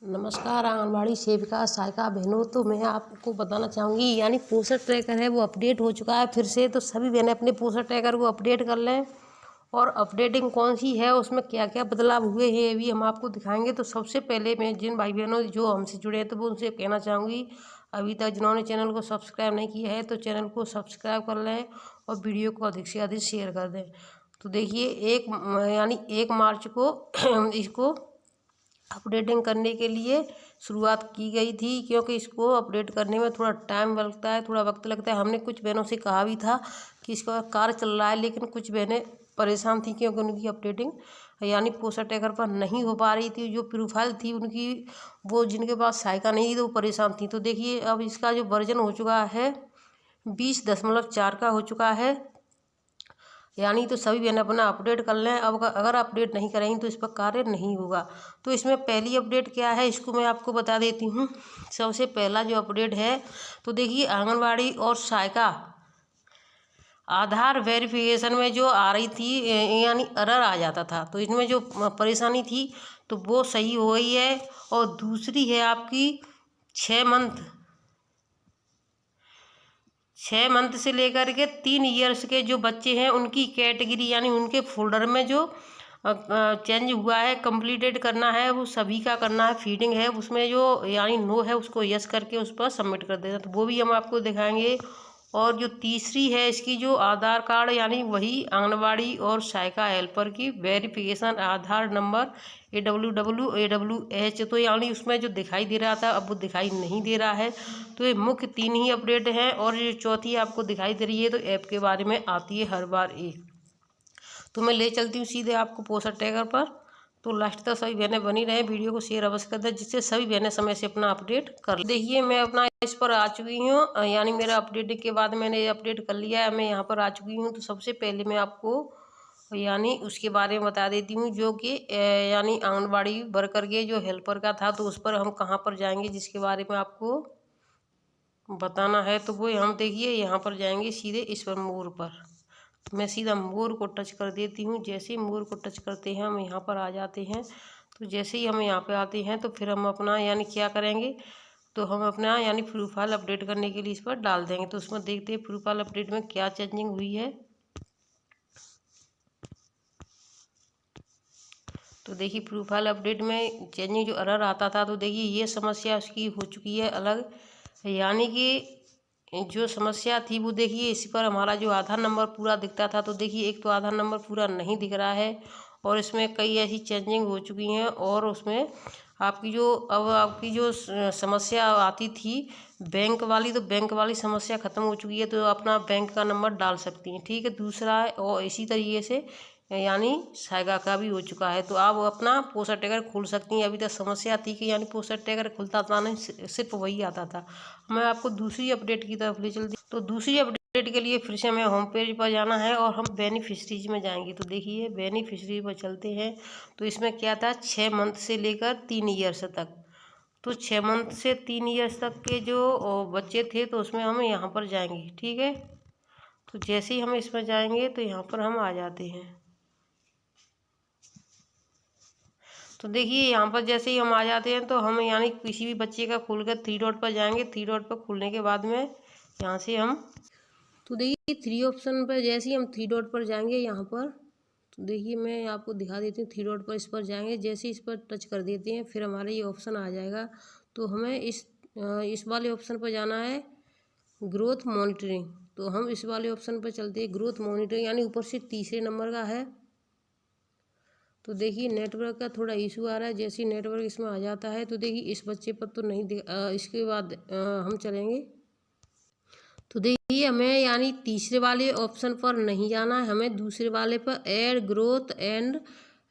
नमस्कार आंगनबाड़ी सेविका सहायिका बहनों। तो मैं आपको बताना चाहूँगी यानी पोषण ट्रैकर है वो अपडेट हो चुका है फिर से। तो सभी बहनें अपने पोषण ट्रैकर को अपडेट कर लें। और अपडेटिंग कौन सी है, उसमें क्या क्या बदलाव हुए हैं, ये भी हम आपको दिखाएंगे। तो सबसे पहले मैं जिन भाई बहनों जो हमसे जुड़े हैं तो वो उनसे कहना चाहूँगी, अभी तक जिन्होंने चैनल को सब्सक्राइब नहीं किया है तो चैनल को सब्सक्राइब कर लें और वीडियो को अधिक से अधिक शेयर कर दें। तो देखिए 1 मार्च को इसको अपडेटिंग करने के लिए शुरुआत की गई थी, क्योंकि इसको अपडेट करने में थोड़ा टाइम लगता है, थोड़ा वक्त लगता है। हमने कुछ बहनों से कहा भी था कि इसका कार्य चल रहा है, लेकिन कुछ बहनें परेशान थी क्योंकि उनकी अपडेटिंग यानी पोषण ट्रैकर पर नहीं हो पा रही थी। जो प्रोफाइल थी उनकी, वो जिनके पास सहायिका नहीं थी तो वो परेशान थी। तो देखिए अब इसका जो वर्जन हो चुका है 20.4 का हो चुका है यानी। तो सभी बहन अपना अपडेट कर लें। अब अगर अपडेट नहीं करेंगे तो इस पर कार्य नहीं होगा। तो इसमें पहली अपडेट क्या है, इसको मैं आपको बता देती हूँ। सबसे पहला जो अपडेट है, तो देखिए आंगनबाड़ी और सहायिका आधार वेरिफिकेशन में जो आ रही थी यानी एरर आ जाता था, तो इसमें जो परेशानी थी तो वो सही हो गई है। और दूसरी है आपकी 6 मंथ से लेकर के 3 ईयर्स के जो बच्चे हैं उनकी कैटेगरी यानी उनके फोल्डर में जो चेंज हुआ है, कंप्लीटेड करना है, वो सभी का करना है। फीडिंग है उसमें जो यानी नो है उसको यस करके उस पर सबमिट कर देना, तो वो भी हम आपको दिखाएंगे। और जो तीसरी है इसकी जो आधार कार्ड यानी वही आंगनबाड़ी और सहायिका हेल्पर की वेरिफिकेशन आधार नंबर AWWH, तो यानी उसमें जो दिखाई दे रहा था अब वो दिखाई नहीं दे रहा है। तो ये मुख्य 3 ही अपडेट हैं। और ये चौथी आपको दिखाई दे रही है तो ऐप के बारे में आती है हर बार एक। तो मैं ले चलती हूँ सीधे आपको पोषण ट्रैकर पर। तो लास्ट तक सभी बहनें बनी रहे, वीडियो को शेयर अवश्य कर दें जिससे सभी बहनें समय से अपना अपडेट कर लें। देखिए मैं अपना इस पर आ चुकी हूँ, यानी मेरा अपडेट के बाद मैंने अपडेट कर लिया है, मैं यहाँ पर आ चुकी हूँ। तो सबसे पहले मैं आपको यानी उसके बारे में बता देती हूँ जो कि यानी आंगनबाड़ी वर्कर के जो हेल्पर का था, तो उस पर हम कहाँ पर जाएंगे जिसके बारे में आपको बताना है। तो वो हम देखिए यहाँ पर जाएंगे सीधे इस पर मोर पर। तो मैं सीधा मोर को टच कर देती हूँ। जैसे ही मोर को टच करते हैं हम यहाँ पर आ जाते हैं। तो जैसे ही हम यहाँ पे आते हैं तो फिर हम अपना यानी क्या करेंगे, तो हम अपना यानी प्रोफाइल अपडेट करने के लिए इस पर डाल देंगे। तो उसमें देखते हैं प्रोफाइल अपडेट में क्या चेंजिंग हुई है। तो देखिए प्रोफाइल अपडेट में चेंजिंग जो एरर आता था, तो देखिए ये समस्या उसकी हो चुकी है अलग। यानी कि जो समस्या थी वो देखिए इस पर हमारा जो आधार नंबर पूरा दिखता था, तो देखिए एक तो आधार नंबर पूरा नहीं दिख रहा है और इसमें कई ऐसी चेंजिंग हो चुकी हैं। और उसमें आपकी जो समस्या आती थी बैंक वाली, तो बैंक वाली समस्या ख़त्म हो चुकी है। तो अपना बैंक का नंबर डाल सकती हैं, ठीक है। दूसरा है और इसी तरीके से यानी सहायिका का भी हो चुका है। तो आप अपना पोषण ट्रैकर खोल सकती हैं। अभी तक समस्या थी कि यानी पोषण ट्रैकर खुलता था नहीं, सिर्फ वही आता था। मैं आपको दूसरी अपडेट की तरफ ले चलती। तो दूसरी अपडेट के लिए फिर से हमें होम पेज पर जाना है और हम बेनिफिशरीज में जाएंगे। तो देखिए बेनिफिशरी पर चलते हैं। तो इसमें क्या था, 6 मंथ से लेकर 3 ईयर्स तक। तो 6 मंथ से 3 ईयर्स तक के जो बच्चे थे तो उसमें हम यहाँ पर जाएंगे, ठीक है। तो जैसे ही हम इसमें जाएंगे तो यहाँ पर हम आ जाते हैं। तो देखिए यहाँ पर जैसे ही हम आ जाते हैं तो हम यानी किसी भी बच्चे का खोल कर 3 डॉट पर जाएंगे। 3 डॉट पर खुलने के बाद में यहाँ से हम, तो देखिए 3 ऑप्शन पर जैसे ही हम 3 डॉट पर जाएंगे यहाँ पर, तो देखिए मैं आपको दिखा देती हूँ। 3 डॉट पर इस पर जाएंगे, जैसे इस पर टच कर देते हैं फिर हमारे ये ऑप्शन आ जाएगा। तो हमें इस वाले ऑप्शन पर जाना है, ग्रोथ मॉनिटरिंग। तो हम इस वाले ऑप्शन पर चलते हैं, ग्रोथ मॉनिटरिंग यानी ऊपर से तीसरे नंबर का है। तो देखिए नेटवर्क का थोड़ा इशू आ रहा है। जैसे ही नेटवर्क इसमें आ जाता है तो देखिए इस बच्चे पर तो नहीं इसके बाद हम चलेंगे। तो देखिए हमें यानी तीसरे वाले ऑप्शन पर नहीं जाना है, हमें दूसरे वाले पर एड ग्रोथ एंड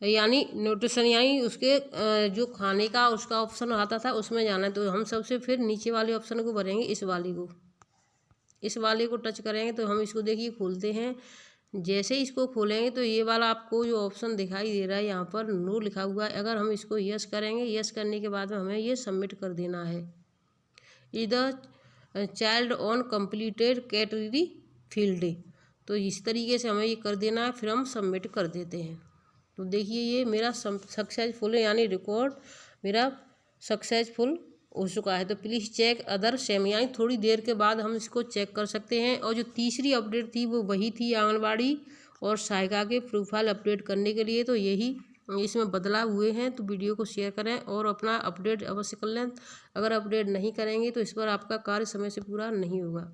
यानी न्यूट्रिशन यानी उसके जो खाने का उसका ऑप्शन आता था उसमें जाना है। तो हम सबसे फिर नीचे वाले ऑप्शन को भरेंगे, इस वाले को टच करेंगे। तो हम इसको देखिए खोलते हैं। जैसे इसको खोलेंगे तो ये वाला आपको जो ऑप्शन दिखाई दे रहा है यहाँ पर नो लिखा हुआ है। अगर हम इसको यस करेंगे, यस करने के बाद हमें ये सबमिट कर देना है। इधर child on completed category field, तो इस तरीके से हमें ये कर देना है, फिर हम सबमिट कर देते हैं। तो देखिए ये मेरा सक्सेसफुल है यानी रिकॉर्ड मेरा सक्सेसफुल हो चुका है। तो प्लीज़ चेक अदर सेम, यानी थोड़ी देर के बाद हम इसको चेक कर सकते हैं। और जो तीसरी अपडेट थी वो वही थी आंगनबाड़ी और सहायिका के प्रोफाइल अपडेट करने के लिए। तो यही इसमें बदलाव हुए हैं। तो वीडियो को शेयर करें और अपना अपडेट अवश्य कर लें। अगर अपडेट नहीं करेंगे तो इस पर आपका कार्य समय से पूरा नहीं होगा।